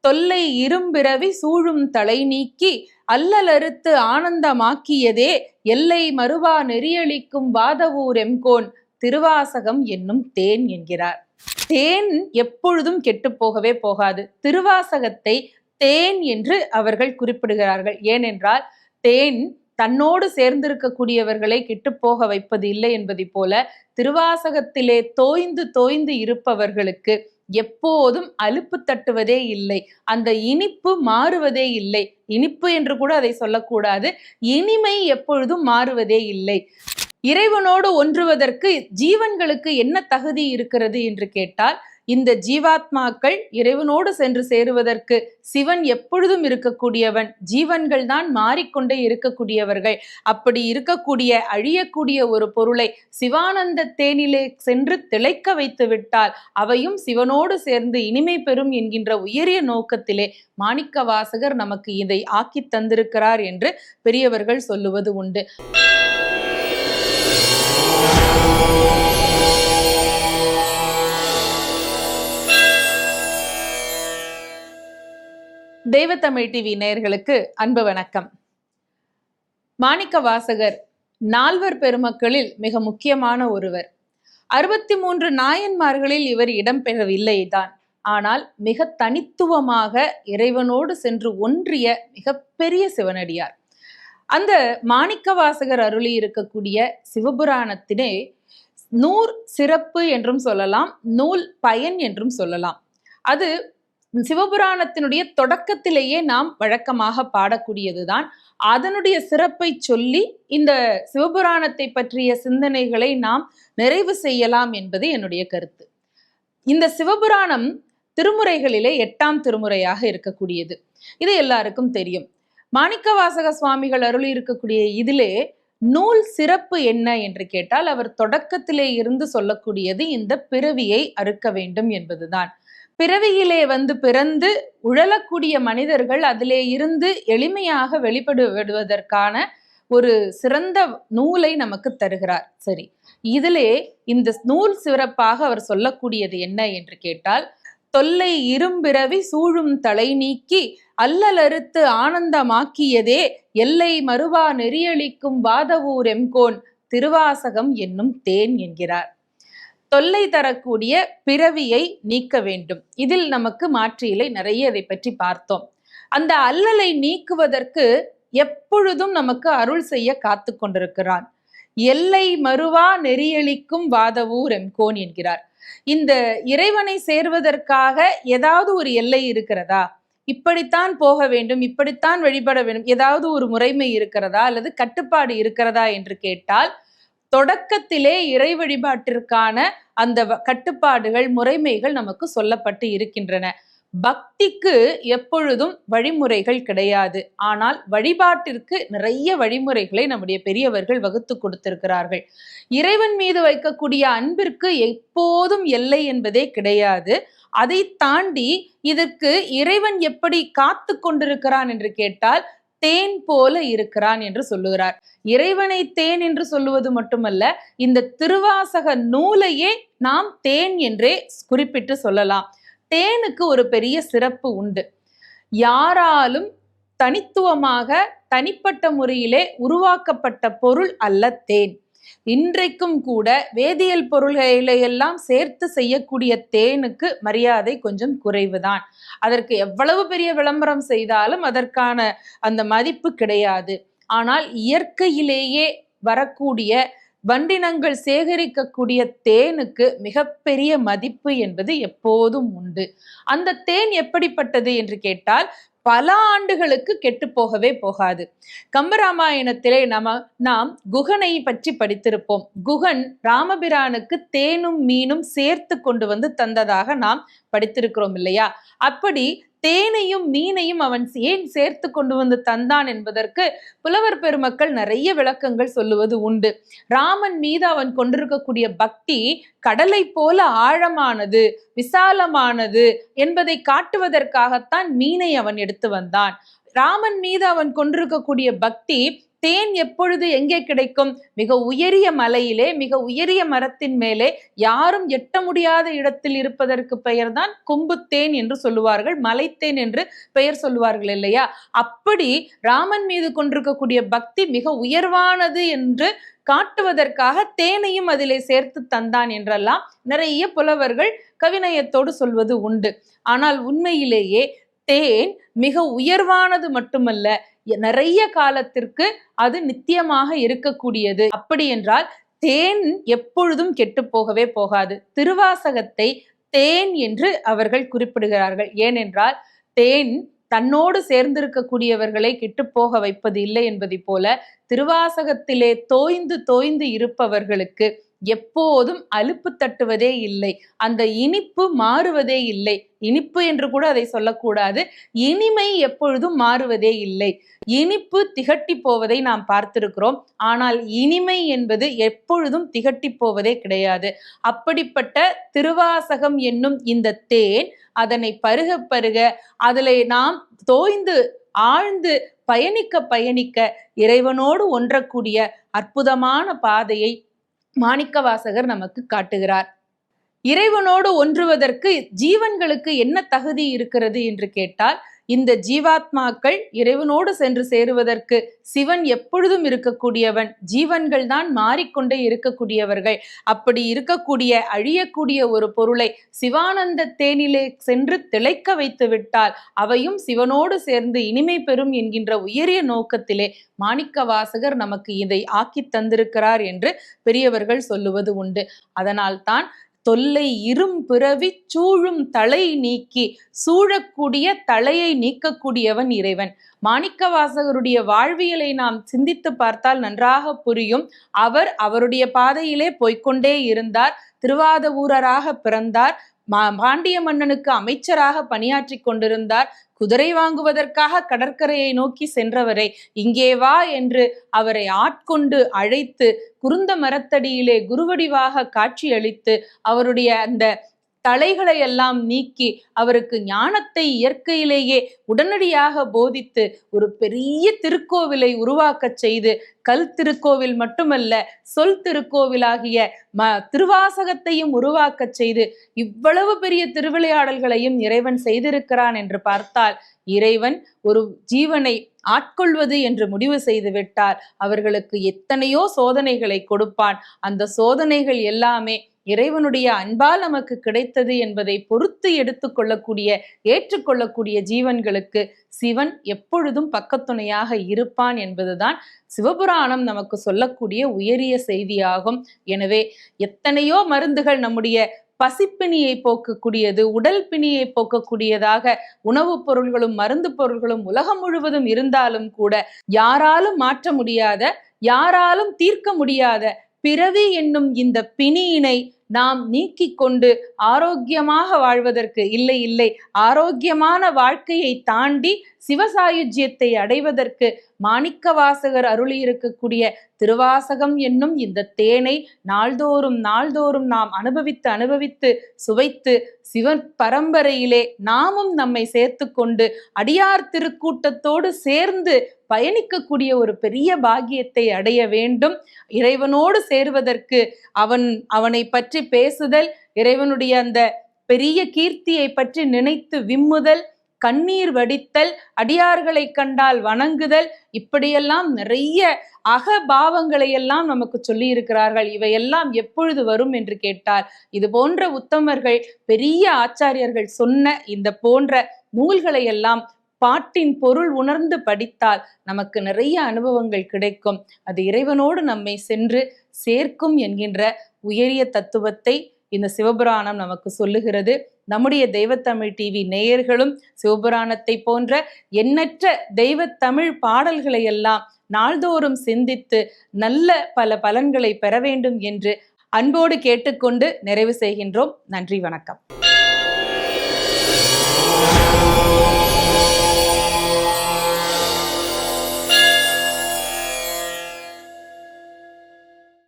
தொல்லை இரும்பிறவி சூழும் தலை நீக்கி அல்லலறுத்து ஆனந்தமாக்கியதே எல்லை மறுவா நெறியளிக்கும் வாதவூர் எம்கோன் திருவாசகம் என்னும் தேன் என்கிறார். தேன் எப்பொழுதும் கெட்டு போகவே போகாது. திருவாசகத்தை தேன் என்று அவர்கள் குறிப்பிடுகிறார்கள். ஏனென்றால் தேன் தன்னோடு சேர்ந்திருக்கக்கூடியவர்களை கெட்டுப்போக வைப்பது இல்லை என்பதை போல திருவாசகத்திலே தோய்ந்து தோய்ந்து இருப்பவர்களுக்கு எப்போதும் அலுப்பு தட்டுவதே இல்லை. அந்த இனிப்பு மாறுவதே இல்லை. இனிப்பு என்று கூட அதை சொல்லக்கூடாது. இனிமை எப்பொழுதும் மாறுவதே இல்லை. இறைவனோடு ஒன்றுவதற்கு ஜீவன்களுக்கு என்ன தகுதி இருக்கிறது என்று கேட்டால், இந்த ஜீவாத்மாக்கள் இறைவனோடு சென்று சேருவதற்கு சிவன் எப்பொழுதும் இருக்கக்கூடியவன், ஜீவன்கள் தான் மாறிக்கொண்டே இருக்கக்கூடியவர்கள். அப்படி இருக்கக்கூடிய அழியக்கூடிய ஒரு பொருளை சிவானந்த தேனிலே சென்று திளைக்க வைத்து விட்டால் அவையும் சிவனோடு சேர்ந்து இனிமை பெறும் என்கின்ற உயரிய நோக்கத்திலே மாணிக்க வாசகர் நமக்கு இதை ஆக்கி தந்திருக்கிறார் என்று பெரியவர்கள் சொல்லுவது உண்டு. தெய்வத்தமிழ் டிவி நேயர்களுக்கு அன்பு வணக்கம். மாணிக்க வாசகர் நால்வர் பெருமக்களில் மிக முக்கியமான ஒருவர். 63 நாயன்மார்களில் இவர் இடம்பெறவில்லை தான். ஆனால் மிக தனித்துவமாக இறைவனோடு சென்று ஒன்றிய மிகப்பெரிய சிவனடியார். அந்த மாணிக்க வாசகர் அருளி இருக்கக்கூடிய சிவபுராணத்தினே நூல் சிறப்பு என்றும் சொல்லலாம், நூல் பயன் என்றும் சொல்லலாம். அது சிவபுராணத்தினுடைய தொடக்கத்திலேயே நாம் வழக்கமாக பாடக்கூடியதுதான். அதனுடைய சிறப்பை சொல்லி இந்த சிவபுராணத்தை பற்றிய சிந்தனைகளை நாம் நிறைவு செய்யலாம் என்பது என்னுடைய கருத்து. இந்த சிவபுராணம் திருமுறைகளிலே 8ஆம் திருமுறையாக இருக்கக்கூடியது. இது எல்லாருக்கும் தெரியும். மாணிக்கவாசக சுவாமிகள் அருளி இருக்கக்கூடிய இதிலே நூல் சிறப்பு என்ன என்று கேட்டால், அவர் தொடக்கத்திலே இருந்து சொல்லக்கூடியது இந்த பிறவியை அறுக்க வேண்டும் என்பதுதான். பிறவியிலே பிறந்து உழலக்கூடிய மனிதர்கள் அதிலே இருந்து எளிமையாக வெளிப்படுவதற்கான ஒரு சிறந்த நூலை நமக்கு தருகிறார். சரி, இதிலே இந்த நூல் சிறப்பாக அவர் சொல்லக்கூடியது என்ன என்று கேட்டால், தொல்லை இரும்பிறவி சூழும் தலை நீக்கி அல்லலறுத்து ஆனந்தமாக்கியதே எல்லை மறுவா நெறியளிக்கும் வாதவூர் எம்கோன் திருவாசகம் என்னும் தேன் என்கிறார். தொல்லை தரக்கூடிய பிறவியை நீக்க வேண்டும். இதில் நமக்கு மாற்றியலை நிறைய இதை பற்றி பார்த்தோம். அந்த அல்லலை நீக்குவதற்கு எப்பொழுதும் நமக்கு அருள் செய்ய காத்து கொண்டிருக்கிறான். எல்லை மறுவா நெறியளிக்கும் வாதவூர் எம்கோன் என்கிறார். இந்த இறைவனை சேர்வதற்காக ஏதாவது ஒரு எல்லை இருக்கிறதா? இப்படித்தான் போக வேண்டும், இப்படித்தான் வழிபட வேண்டும், ஏதாவது ஒரு முறைமை இருக்கிறதா அல்லது கட்டுப்பாடு இருக்கிறதா என்று கேட்டால், தொடக்கத்திலே இறை வழிபாட்டிற்கான அந்த கட்டுப்பாடுகள் முறைமைகள் நமக்கு சொல்லப்பட்டு இருக்கின்றன. பக்திக்கு எப்பொழுதும் வழிமுறைகள் கிடையாது. ஆனால் வழிபாட்டிற்கு நிறைய வழிமுறைகளை நம்முடைய பெரியவர்கள் வகுத்து கொடுத்திருக்கிறார்கள். இறைவன் மீது வைக்கக்கூடிய அன்பிற்கு எப்போதும் எல்லை என்பதே கிடையாது. அதை தாண்டி இதற்கு இறைவன் எப்படி காத்து கொண்டிருக்கிறான் என்று கேட்டால், தேன் போல இருக்கிறான் என்று சொல்லுகிறார். இறைவனை தேன் என்று சொல்லுவது மட்டுமல்ல, இந்த திருவாசக நூலையே நாம் தேன் என்றே குறிப்பிட்டு சொல்லலாம். தேனுக்கு ஒரு பெரிய சிறப்பு உண்டு. யாராலும் தனித்துவமாக தனிப்பட்ட முறையிலே உருவாக்கப்பட்ட பொருள் அல்ல தேன். இன்றைக்கும் கூட வேதியியல் பொருள்களை எல்லாம் சேர்த்து செய்யக்கூடிய தேனுக்கு மரியாதை கொஞ்சம் குறைவுதான். அதற்கு எவ்வளவு பெரிய விளம்பரம் செய்தாலும் அதற்கான அந்த மதிப்பு கிடையாது. ஆனால் இயற்கையிலேயே வரக்கூடிய வண்டினங்கள் சேகரிக்கக்கூடிய தேனுக்கு மிகப்பெரிய மதிப்பு என்பது எப்போதும் உண்டு. அந்த தேன் எப்படிப்பட்டது என்று கேட்டால், பல ஆண்டுகளுக்கு கெட்டு போகவே போகாது. கம்பராமாயணத்திலே நாம் குகனை பற்றி படித்திருப்போம். குகன் ராமபிரானுக்கு தேனும் மீனும் சேர்த்து கொண்டு தந்ததாக நாம் படித்திருக்கிறோம் இல்லையா? அப்படி தேனையும் மீனையும் அவன் ஏன் சேர்த்து கொண்டு தந்தான் என்பதற்கு புலவர் பெருமக்கள் நிறைய விளக்கங்கள் சொல்லுவது உண்டு. ராமன் மீது அவன் கொண்டிருக்கக்கூடிய பக்தி கடலை போல ஆழமானது, விசாலமானது என்பதை காட்டுவதற்காகத்தான் மீனை அவன் எடுத்து வந்தான். ராமன் மீது அவன் கொண்டிருக்கக்கூடிய பக்தி தேன் எப்பொழுது எங்கே கிடைக்கும்? மிக உயரிய மலையிலே, மிக உயரிய மரத்தின் மேலே, யாரும் எட்ட முடியாத இடத்தில் இருப்பதற்கு பெயர்தான் கொம்புத்தேன் என்று சொல்லுவார்கள், மலைத்தேன் என்று பெயர் சொல்லுவார்கள் இல்லையா? அப்படி ராமன் மீது கொண்டிருக்கக்கூடிய பக்தி மிக உயர்வானது என்று காட்டுவதற்காக தேனையும் அதிலே சேர்த்து தந்தான் என்றெல்லாம் நிறைய புலவர்கள் கவிநயத்தோடு சொல்வது உண்டு. ஆனால் உண்மையிலேயே தேன் மிக உயர்வானது மட்டுமல்ல, நிறைய காலத்திற்கு அது நித்தியமாக இருக்கக்கூடியது. அப்படி என்றால் தேன் எப்பொழுதும் கெட்டு போகவே போகாது. திருவாசகத்தை தேன் என்று அவர்கள் குறிப்பிடுகிறார்கள். ஏனென்றால் தேன் தன்னோடு சேர்ந்திருக்கக்கூடியவர்களை கெட்டுப்போக வைப்பது இல்லை என்பதை போல திருவாசகத்திலே தோய்ந்து தோய்ந்து இருப்பவர்களுக்கு எப்போதும் அலுப்பு தட்டுவதே இல்லை, அந்த இனிப்பு மாறுவதே இல்லை. இனிப்பு என்று கூட அதை சொல்லக்கூடாது, இனிமை எப்பொழுதும் மாறுவதே இல்லை. இனிப்பு திகட்டி போவதை நாம் பார்த்திருக்கிறோம், ஆனால் இனிமை என்பது எப்பொழுதும் திகட்டி போவதே கிடையாது. அப்படிப்பட்ட திருவாசகம் என்னும் இந்த தேன், அதனை பருக பருக அதிலே நாம் தோய்ந்து ஆழ்ந்து பயணிக்க பயணிக்க இறைவனோடு ஒன்றக்கூடிய அற்புதமான பாதையை மாணிக்கவாசகர் நமக்கு காட்டுகிறார். இறைவனோடு ஒன்றுவதற்கு ஜீவன்களுக்கு என்ன தகுதி இருக்கிறது என்று கேட்டால், இந்த ஜீவாத்மாக்கள் இறைவனோடு சென்று சேருவதற்கு சிவன் எப்பொழுதும் இருக்கக்கூடியவன், ஜீவன்கள் தான் மாறிக்கொண்டே இருக்கக்கூடியவர்கள். அப்படி இருக்கக்கூடிய அழியக்கூடிய ஒரு பொருளை சிவானந்த தேனிலே சென்று திளைக்க வைத்து விட்டால் அவையும் சிவனோடு சேர்ந்து இனிமை பெறும் என்கின்ற உயரிய நோக்கத்திலே மாணிக்கவாசகர் நமக்கு இதை ஆக்கி தந்திருக்கிறார் என்று பெரியவர்கள் சொல்லுவது உண்டு. அதனால்தான் தொல்லை இரும் பிறவி சூழும் தலை நீக்கி சூழக்கூடிய தலையை நீக்கக்கூடியவன் இறைவன். மாணிக்கவாசகருடைய வாழ்வியலை நாம் சிந்தித்து பார்த்தால் நன்றாக புரியும். அவருடைய பாதையிலே போய்கொண்டே இருந்தார். திருவாதவூரராக பிறந்தார். பாண்டிய மன்னனுக்கு அமைச்சராக பணியாற்றி கொண்டிருந்தார். குதிரை வாங்குவதற்காக கடற்கரையை நோக்கி சென்றவரை இங்கே வா என்று அவரை ஆட்கொண்டு அழைத்து குருந்த மரத்தடியிலே குருவடிவாக காட்சியளித்து அவருடைய அந்த தலைகளை எல்லாம் நீக்கி அவருக்கு ஞானத்தை இயற்கையிலேயே உடனடியாக போதித்து ஒரு பெரிய திருக்கோவிலை உருவாக்க செய்து, கல் திருக்கோவில் மட்டுமல்ல சொல் திருக்கோவிலாகிய திருவாசகத்தையும் உருவாக்க செய்து இவ்வளவு பெரிய திருவிளையாடல்களையும் இறைவன் செய்திருக்கிறான் என்று பார்த்தால், இறைவன் ஒரு ஜீவனை ஆட்கொள்வது என்று முடிவு செய்து விட்டார். அவர்களுக்கு எத்தனையோ சோதனைகளை கொடுப்பான். அந்த சோதனைகள் எல்லாமே இறைவனுடைய அன்பால் நமக்கு கிடைத்தது என்பதை பொறுத்து எடுத்துக்கொள்ளக்கூடிய ஏற்றுக்கொள்ளக்கூடிய ஜீவன்களுக்கு சிவன் எப்பொழுதும் பக்கத்துணையாக இருப்பான் என்பதுதான் சிவபுராணம் நமக்கு சொல்லக்கூடிய உயரிய செய்தியாகும். எனவே எத்தனையோ மருந்துகள் நம்முடைய பசிப்பிணியை போக்கக்கூடியது, உடல் பிணியை போக்கக்கூடியதாக உணவுப் பொருள்களும் மருந்து பொருள்களும் உலகம் முழுவதும் இருந்தாலும் கூட யாராலும் மாற்ற முடியாத, யாராலும் தீர்க்க முடியாத பிறவி என்னும் இந்த பிணியினை நாம் நீக்கி கொண்டு ஆரோக்கியமாக வாழ்வதற்கு இல்லை ஆரோக்கியமான வாழ்க்கையை தாண்டி சிவசாயுஜ்யத்தை அடைவதற்கு மாணிக்கவாசகர் அருளி இருக்கக்கூடிய திருவாசகம் என்னும் இந்த தேனை நாள்தோறும் நாம் அனுபவித்து சுவைத்து சிவன் பரம்பரையிலே நாமும் நம்மை சேர்த்து கொண்டு அடியார் திருக்கூட்டத்தோடு சேர்ந்து பயணிக்கக்கூடிய ஒரு பெரிய பாக்கியத்தை அடைய வேண்டும். இறைவனோடு சேருவதற்கு அவனை பற்றி பேசுதல், இறைவனுடைய அந்த பெரிய கீர்த்தியை பற்றி நினைத்து விம்முதல், கண்ணீர் வடித்தல், அடியார்களை கண்டால் வணங்குதல், இப்படியெல்லாம் நிறைய அகபாவங்களை எல்லாம் நமக்கு சொல்லி இருக்கிறார்கள். இவையெல்லாம் எப்பொழுது வரும் என்று கேட்டால், இது போன்ற உத்தமர்கள் பெரிய ஆச்சாரியர்கள் சொன்ன இந்த போன்ற நூல்களை எல்லாம் பாட்டின் பொருள் உணர்ந்து படித்தால் நமக்கு நிறைய அனுபவங்கள் கிடைக்கும். அது இறைவனோடு நம்மை சென்று சேர்க்கும் என்கின்ற உயரிய தத்துவத்தை இந்த சிவபுராணம் நமக்கு சொல்லுகிறது. நம்முடைய தெய்வத்தமிழ் டிவி நேயர்களும் சிவபுராணத்தை போன்ற எண்ணற்ற தெய்வத்தமிழ் பாடல்களை எல்லாம் நாள்தோறும் சிந்தித்து நல்ல பல பலன்களை பெற வேண்டும் என்று அன்போடு கேட்டுக்கொண்டு நிறைவு செய்கின்றோம். நன்றி, வணக்கம்.